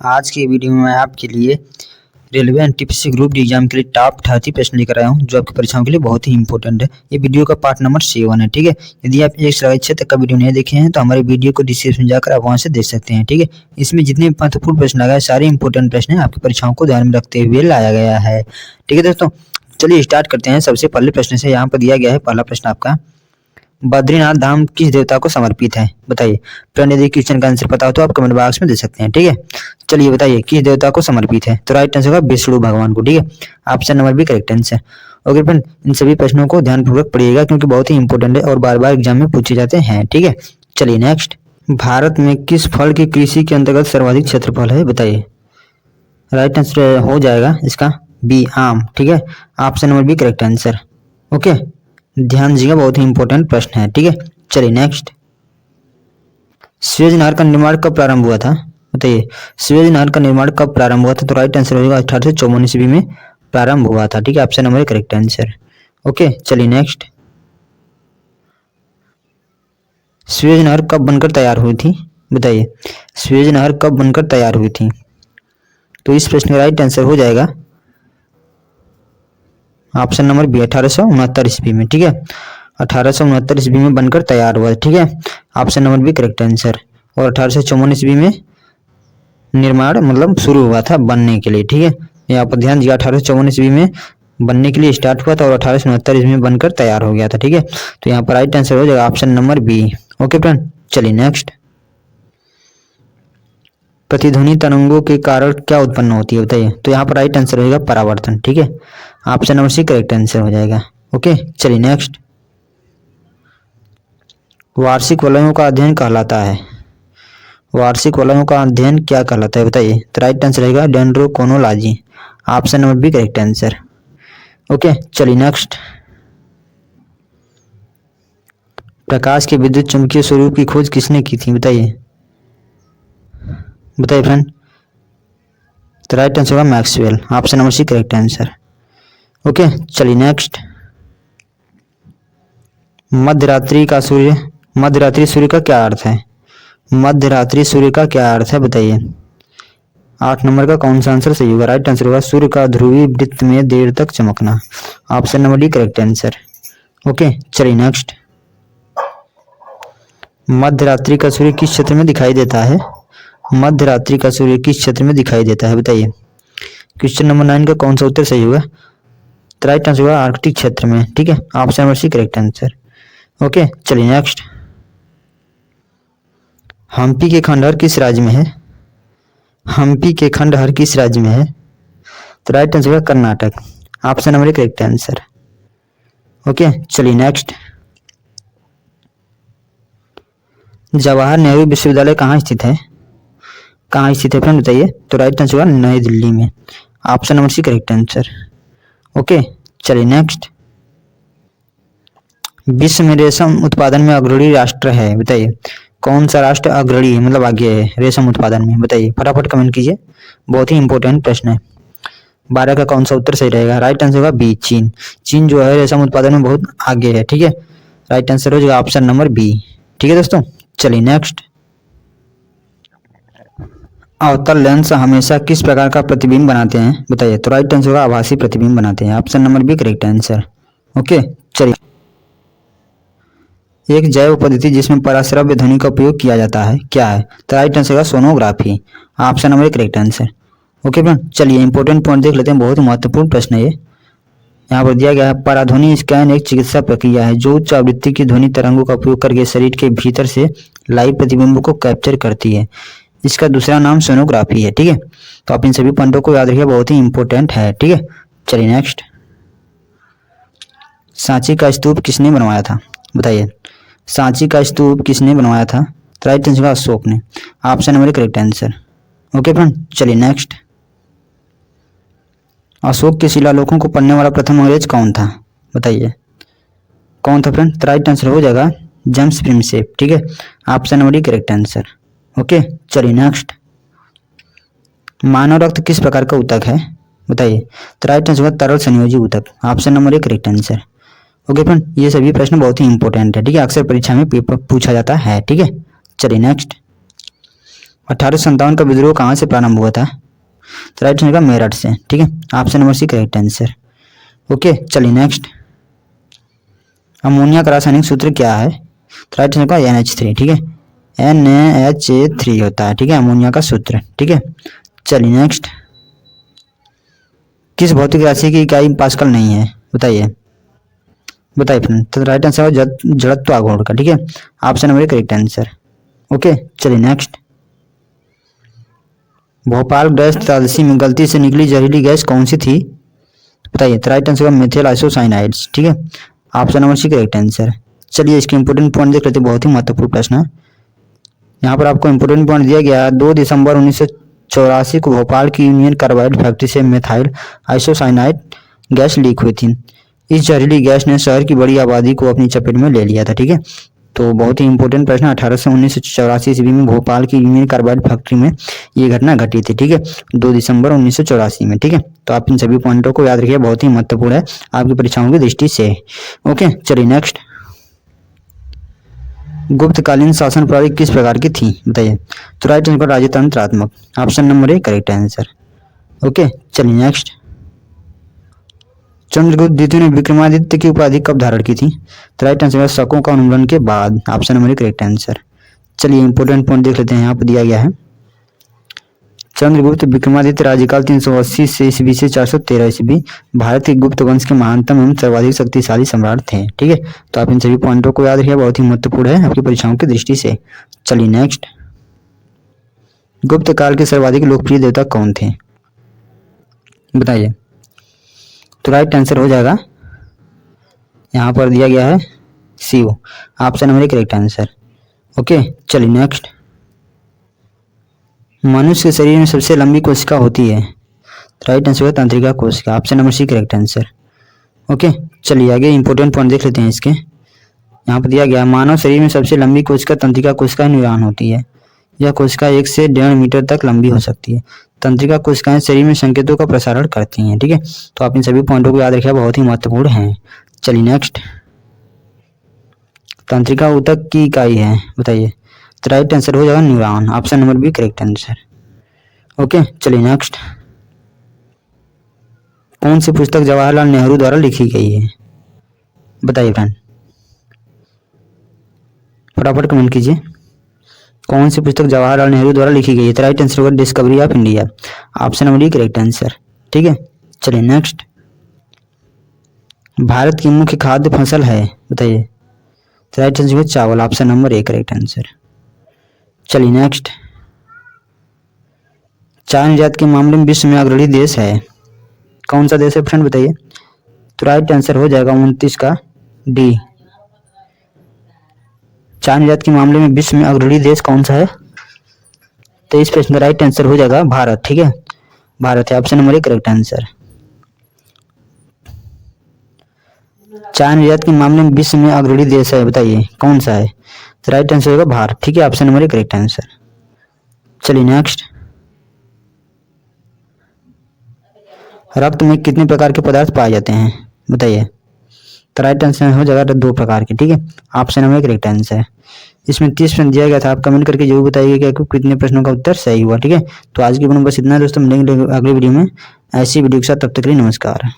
आज की वीडियो में मैं आपके लिए railway NTPC group D exam के लिए टॉप 30 प्रश्न लेकर आया हूं जो आपकी परीक्षाओं के लिए बहुत ही इंपॉर्टेंट है। ये वीडियो का पार्ट नंबर 7 है। ठीक है, यदि आप 1 से 6 तक का वीडियो नहीं देखे हैं तो हमारे वीडियो को डिस्क्रिप्शन में जाकर आप वहां से देख सकते हैं। ठीक है, इसमें जितने महत्वपूर्ण प्रश्न लगाए सारे इंपॉर्टेंट प्रश्न आपकी परीक्षाओं को ध्यान में रखते हुए लाया गया है। ठीक है दोस्तों, चलिए स्टार्ट करते हैं। सबसे पहले प्रश्न से यहाँ पर दिया गया है। पहला प्रश्न आपका, बद्रीनाथ धाम किस देवता को समर्पित है? बताइए। फ्रेंड, यदि क्वेश्चन का आंसर पता हो तो आप कमेंट बॉक्स में दे सकते हैं। ठीक है, चलिए बताइए किस देवता को समर्पित है? तो राइट आंसर होगा विष्णु भगवान को। ठीक है, option number B correct answer. Okay friend, इन सभी प्रश्नों को ध्यानपूर्वक पढ़िएगा क्योंकि बहुत ही इंपॉर्टेंट है और बार बार एग्जाम में पूछे जाते हैं। ठीक है, चलिए नेक्स्ट, भारत में किस फल की कृषि के अंतर्गत सर्वाधिक क्षेत्रफल है? बताइए। राइट आंसर हो जाएगा इसका बी, आम। ठीक है, option number B correct answer. Okay, ध्यान दीजिएगा, बहुत ही इंपॉर्टेंट प्रश्न है। ठीक है, चलिए नेक्स्ट, सुएज नहर का निर्माण कब प्रारंभ हुआ था? बताइए। सुएज नहर का निर्माण कब प्रारंभ हुआ था? तो राइट आंसर होगा 1854 ईस्वी में प्रारंभ हुआ था। ठीक है, option number correct answer. Okay, चलिए नेक्स्ट, सुएज नहर कब बनकर तैयार हुई थी? बताइए। सुएज नहर कब बनकर तैयार हुई थी? तो इस प्रश्न का राइट आंसर हो जाएगा ऑप्शन नंबर बी, 1869 ईस्वी में। ठीक है, 1869 ईस्वी में बनकर तैयार हुआ। ठीक है, option number B correct answer. और 1854 ईस्वी में निर्माण मतलब शुरू हुआ था बनने के लिए। ठीक है, यहाँ पर ध्यान दिया, 1854 ईस्वी में बनने के लिए स्टार्ट हुआ था और 1869 ईस्वी में बनकर तैयार हो गया था। ठीक है, तो यहाँ पर राइट आंसर हो जाएगा option number B. Okay friend, चलिए नेक्स्ट, प्रतिध्वनि तरंगों के कारण क्या उत्पन्न होती है? बताइए। तो यहाँ पर राइट आंसर होगा परावर्तन। ठीक है, option number C correct answer हो जाएगा। ओके, चलिए नेक्स्ट, वार्षिक वलयों का अध्ययन कहलाता है? वार्षिक वलयों का अध्ययन क्या कहलाता है? बताइए। तो राइट आंसर रहेगा dendrochronology, option number B correct answer. Okay, चलिए नेक्स्ट, प्रकाश के विद्युत चुंबकीय स्वरूप की खोज किसने की थी? बताइए। बताइए फ्रेंड। तो राइट आंसर होगा Maxwell, option number C correct answer. Okay, चलिए नेक्स्ट, मध्यरात्रि सूर्य का क्या अर्थ है? मध्यरात्रि सूर्य का क्या अर्थ है? बताइए। 8 नंबर का कौन सा आंसर सही होगा? राइट आंसर होगा सूर्य का ध्रुवीय वृत्त में देर तक चमकना, option number D correct answer. Okay, चलिए नेक्स्ट, मध्यरात्रि का सूर्य किस क्षेत्र में दिखाई देता है? मध्यरात्रि का सूर्य किस क्षेत्र में दिखाई देता है? बताइए। क्वेश्चन नंबर 9 का कौन सा उत्तर सही होगा? राइट आंसर होगा आर्कटिक क्षेत्र में। ठीक है, option number C correct answer. Okay, चलिए नेक्स्ट, हम्पी के खंडहर किस राज्य में है? हम्पी के खंडहर किस राज्य में है? तो राइट आंसर होगा Karnataka, option number correct answer. Okay, चलिए नेक्स्ट, जवाहर नेहरू विश्वविद्यालय कहाँ स्थित है? कहाँ स्थित है फ्रेंड? बताइए। तो राइट आंसर होगा नई दिल्ली में, option number C correct answer. Okay, चलिए नेक्स्ट, विश्व में रेशम उत्पादन में अग्रणी राष्ट्र है? बताइए। कौन सा राष्ट्र अग्रणी है मतलब आगे है रेशम उत्पादन में? बताइए, फटाफट कमेंट कीजिए, बहुत ही इंपॉर्टेंट प्रश्न है। 12 का कौन सा उत्तर सही रहेगा? राइट आंसर होगा बी, चीन। चीन जो है रेशम उत्पादन में बहुत आगे है। ठीक है, राइट आंसर हो जाएगा ऑप्शन नंबर बी। ठीक है दोस्तों, चलिए नेक्स्ट, अवतल लेंस हमेशा किस प्रकार का प्रतिबिंब बनाते हैं? बताइए। तो राइट आंसर होगा आभासी प्रतिबिंब बनाते हैं, option number B correct answer. Okay, चलिए, एक जैव पद्धति जिसमें पराश्रव्य ध्वनि का उपयोग किया जाता है क्या है? तो राइट आंसर होगा sonography, option number correct answer. Okay friend, चलिए इंपॉर्टेंट पॉइंट देख लेते हैं, बहुत ही महत्वपूर्ण प्रश्न है ये। यहाँ पर दिया गया है, पराध्वनि स्कैन एक चिकित्सा प्रक्रिया है जो उच्च आवृत्ति की ध्वनि तरंगों का उपयोग करके शरीर के भीतर से लाइव प्रतिबिंबों को कैप्चर करती है। इसका दूसरा नाम सोनोग्राफी है। ठीक है, तो आप इन सभी पॉइंटों को याद रखिए, बहुत ही इंपॉर्टेंट है। ठीक है, चलिए नेक्स्ट, सांची का स्तूप किसने बनवाया था? बताइए। सांची का स्तूप किसने बनवाया था? तो राइट आंसर अशोक ने, option number correct answer. Okay friend, चलिए नेक्स्ट, अशोक के शिलालेखों को पढ़ने वाला प्रथम अंग्रेज कौन था? बताइए। कौन था फ्रेंड? तो राइट आंसर हो जाएगा जेम्स प्रिंसेप। ठीक है, option number D correct answer. Okay, चलिए नेक्स्ट, मानव रक्त किस प्रकार का ऊतक है? बताइए। तो राइट आंसर होगा तरल संयोजी ऊतक, ऑप्शन नंबर एक करेक्ट आंसर। ओके फ्रेंड, ये सभी प्रश्न बहुत ही इंपॉर्टेंट है। ठीक है, अक्सर परीक्षा में पेपर पूछा जाता है। ठीक है, चलिए नेक्स्ट, 1857 का विद्रोह कहाँ से प्रारंभ हुआ था? तो राइट आंसर का मेरठ से। ठीक है, option number C correct answer. Okay, चलिए नेक्स्ट। अमोनिया का रासायनिक सूत्र क्या है? तो राइट आंसर का NH3। ठीक है, NaHA3 होता है। ठीक है, अमोनिया का सूत्र। ठीक है, चलिए नेक्स्ट। किस भौतिक राशि की इकाई पास्कल नहीं है? बताइए फ्रेंड। तो राइट आंसर है जड़त्व आघूर्ण का। ठीक है, option number correct answer. Okay, चलिए नेक्स्ट। भोपाल गैस त्रासदी में गलती से निकली जहरीली गैस कौन सी थी? बताइए। तो राइट आंसर मेथिल आइसोसाइनाइड्स। ठीक है, option number C correct answer. चलिए इसके इंपोर्टेंट पॉइंट देख लेते हैं, बहुत ही महत्वपूर्ण प्रश्न है। यहाँ पर आपको इंपोर्टेंट पॉइंट दिया गया है। 2 दिसंबर 1984 को भोपाल की यूनियन कार्बाइड फैक्ट्री से मेथिल आइसोसाइनाइड गैस लीक हुई थी। इस जहरीली गैस ने शहर की बड़ी आबादी को अपनी चपेट में ले लिया था। ठीक है, तो बहुत ही इंपॉर्टेंट प्रश्न। 1984 ईस्वी में भोपाल की यूनियन कार्बाइड फैक्ट्री में ये घटना घटी थी। ठीक है, 2 दिसंबर 1984 में। ठीक है, तो आप इन सभी पॉइंटों को याद रखिए, बहुत ही महत्वपूर्ण है आपकी परीक्षाओं की दृष्टि से। ओके, चलिए नेक्स्ट। गुप्तकालीन शासन प्रणाली किस प्रकार की थी? बताइए। तो राइट आंसर राजतंत्रात्मक। Option number A correct answer. Okay, चलिए नेक्स्ट। चंद्रगुप्त द्वितीय ने विक्रमादित्य की उपाधि कब धारण की थी? तो राइट आंसर शकों का उन्मूलन के बाद। Option number correct answer. चलिए इंपोर्टेंट पॉइंट देख लेते हैं, यहाँ पर दिया गया है। चंद्रगुप्त विक्रमादित्य राज्यकाल 380 से ईस्वी से 413 ईस्वी भारत के गुप्त वंश के महानतम एवं सर्वाधिक शक्तिशाली सम्राट थे। ठीक है, तो आप इन सभी पॉइंटों को याद रखिए, बहुत ही महत्वपूर्ण है आपकी परीक्षाओं की दृष्टि से। चलिए नेक्स्ट। गुप्त काल के सर्वाधिक लोकप्रिय देवता कौन थे? बताइए। तो राइट आंसर हो जाएगा, यहाँ पर दिया गया है Shiv. Option number correct answer. Okay, चलिए नेक्स्ट। मनुष्य के शरीर में सबसे लंबी कोशिका होती है? राइट आंसर है तंत्रिका कोशिका। Option number C correct answer. Okay, चलिए आगे इंपोर्टेंट पॉइंट देख लेते हैं इसके। यहाँ पर दिया गया मानव शरीर में सबसे लंबी कोशिका तंत्रिका कोशिका न्यूरॉन होती है। यह कोशिका 1 से 1.5 मीटर तक लंबी हो सकती है। तंत्रिका कोशिकाएं शरीर में संकेतों का प्रसारण करती हैं। ठीक है, तो आप इन सभी पॉइंटों को याद रखिए, बहुत ही महत्वपूर्ण है। चलिए नेक्स्ट। तंत्रिका ऊतक की इकाई है? बताइए। तो राइट आंसर हो जाएगा neuron. Option number B correct answer. Okay, चलिए नेक्स्ट। कौन सी पुस्तक जवाहरलाल नेहरू द्वारा लिखी गई है? बताइए फ्रेंड, फटाफट कमेंट कीजिए। कौन सी पुस्तक जवाहरलाल नेहरू द्वारा लिखी गई है? तो राइट आंसर होगा discovery of India. Option number D correct answer. ठीक है, चलिए नेक्स्ट। भारत की मुख्य खाद्य फसल है? बताइए। तो राइट आंसर होगा चावल। Option number A correct answer. चलिए नेक्स्ट। चाय निर्यात के मामले में विश्व में अग्रणी देश है? कौन सा देश है फ्रेंड? बताइए। तो राइट आंसर हो जाएगा 29 का डी। चाय निर्यात के मामले में विश्व में अग्रणी देश कौन सा है? तो इस प्रश्न का राइट आंसर हो जाएगा भारत। ठीक है, भारत है। Option number A correct answer. चाय निर्यात के मामले में विश्व में अग्रणी देश है, बताइए कौन सा है? तो राइट आंसर होगा भारत। ठीक है, option number A correct answer. चलिए नेक्स्ट। रक्त में कितने प्रकार के पदार्थ पाए जाते हैं? बताइए। तो राइट आंसर हो जाएगा 2 प्रकार के। ठीक है, ऑप्शन नंबर करेक्ट आंसर। इसमें 30 प्रश्न दिया गया था, आप कमेंट करके जरूर बताइए कि आपको कितने प्रश्नों का उत्तर सही हुआ। ठीक है, तो आज की वीडियो में बस इतना है दोस्तों, मिलेंगे अगले वीडियो में ऐसी वीडियो के साथ। तब तक के लिए नमस्कार।